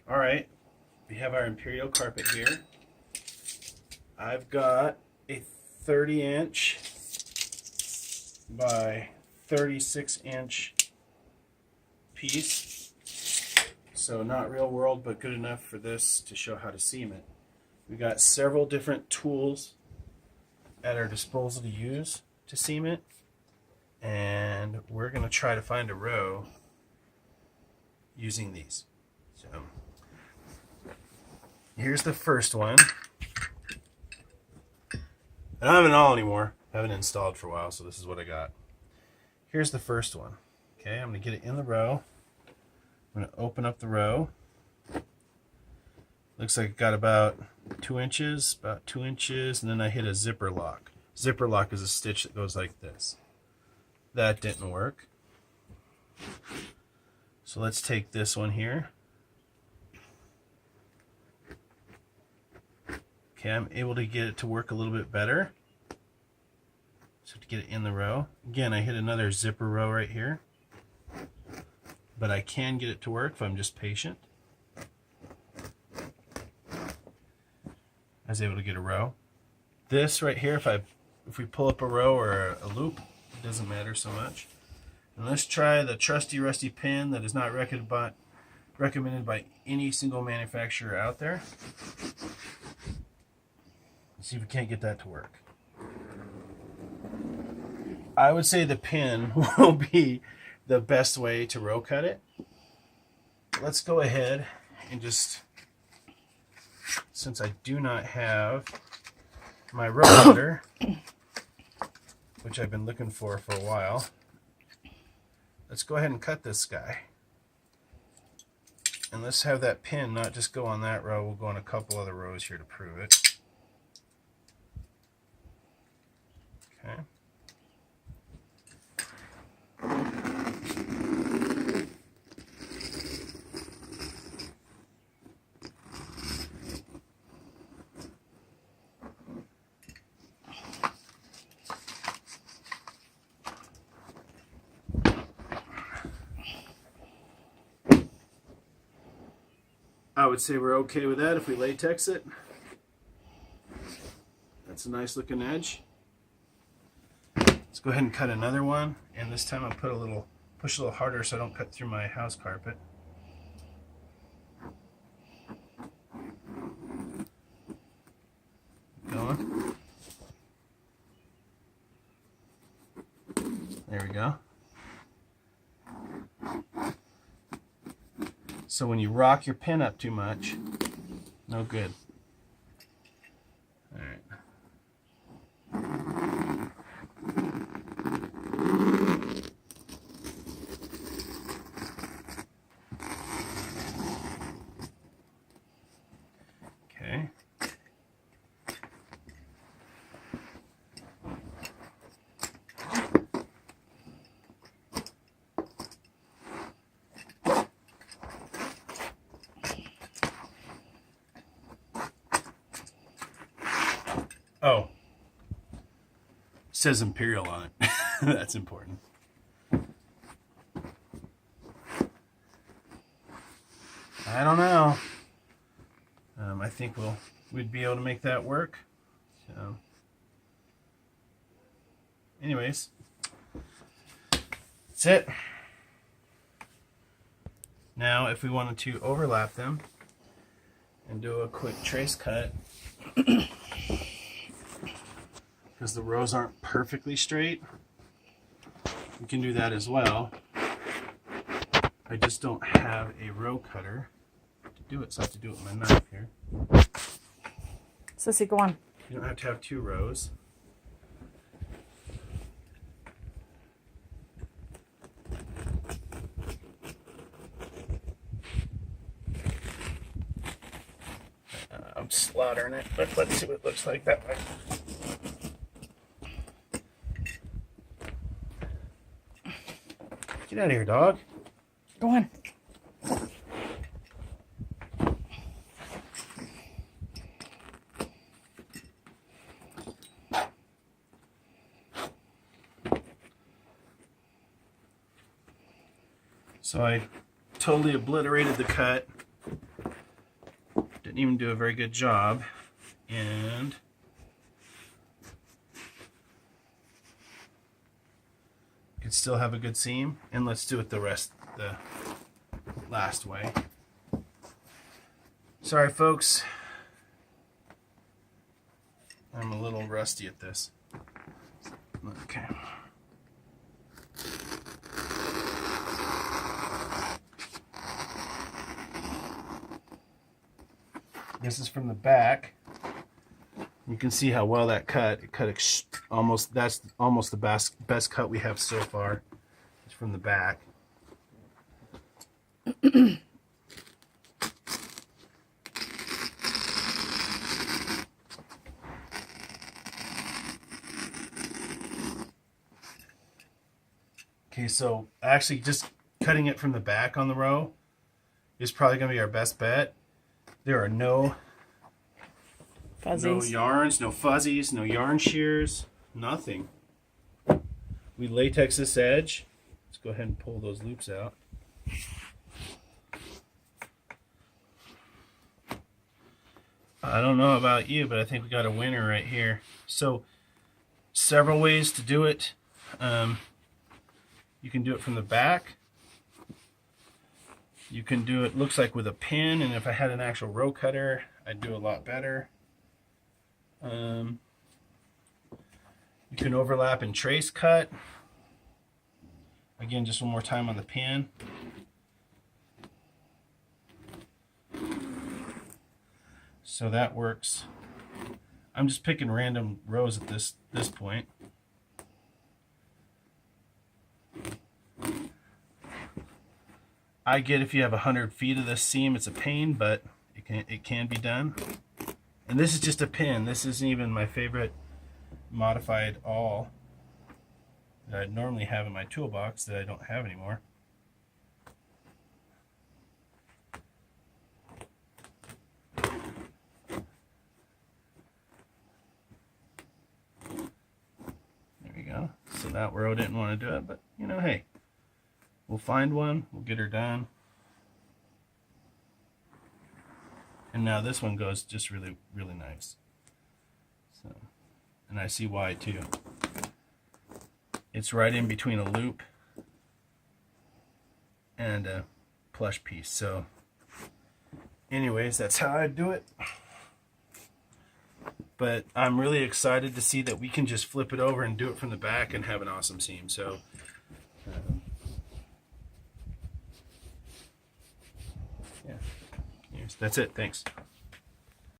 All right, we have our Imperial carpet here. I've got a 30-inch by 36-inch piece. So not real world, but good enough for this to show how to seam it. We got several different tools at our disposal to use to seam it. And we're going to try to find a row using these. So here's the first one. I don't have it all anymore. I haven't installed for a while, so this is what I got. Here's the first one. Okay, I'm going to get it in the row. I'm going to open up the row. Looks like it got about 2 inches, and then I hit a zipper lock. Zipper lock is a stitch that goes like this. That didn't work. So let's take this one here. Okay, I'm able to get it to work a little bit better. So to get it in the row. Again, I hit another zipper row right here. But I can get it to work if I'm just patient. I was able to get a row. This right here, if we pull up a row or a loop, it doesn't matter so much. And let's try the trusty rusty pin that is not recommended by any single manufacturer out there. Let's see if we can't get that to work. I would say the pin will be the best way to row cut it. Let's go ahead and just, since I do not have my row cutter, which I've been looking for a while, let's go ahead and cut this guy. And let's have that pin not just go on that row, we'll go on a couple other rows here to prove it. Okay. I would say we're okay with that if we latex it. That's a nice looking edge. Let's go ahead and cut another one, and this time I'll push a little harder so I don't cut through my house carpet. Going. There we go. So when you rock your pin up too much, no good. All right. Okay. Oh, it says Imperial on it. That's important. I don't know. I think we'd be able to make that work. So, anyways, that's it. Now, if we wanted to overlap them and do a quick trace cut, because the rows aren't perfectly straight, we can do that as well. I just don't have a row cutter to do it, so I have to do it with my knife here. Sissy, go on. You don't have to have 2 rows. I'm slaughtering it, but let's see what it looks like that way. Get out of here, dog. Go on. So I totally obliterated the cut didn't even do a very good job. And could still have a good seam. And let's do it the last way. Sorry folks, I'm a little rusty at this. Okay. This is from the back. You can see how well that cut. It cut almost. That's almost the best cut we have so far. It's from the back. Okay, so actually just cutting it from the back on the row is probably going to be our best bet. There are no yarns, no fuzzies, no yarn shears, nothing. We latex this edge. Let's go ahead and pull those loops out. I don't know about you, but I think we got a winner right here. So, several ways to do it. You can do it from the back. You can do it, looks like with a pin, and if I had an actual row cutter, I'd do a lot better. You can overlap and trace cut. Again, just one more time on the pin. So that works. I'm just picking random rows at this point. I get if you have 100 feet of this seam, it's a pain, but it can be done. And this is just a pin. This isn't even my favorite modified awl that I normally have in my toolbox that I don't have anymore. There we go. So that row didn't want to do it, but you know, hey, we'll find one, we'll get her done. And now this one goes just really, really nice. So, and I see why too. It's right in between a loop and a plush piece. So anyways, that's how I do it. But I'm really excited to see that we can just flip it over and do it from the back and have an awesome seam. So yeah, that's it. Thanks.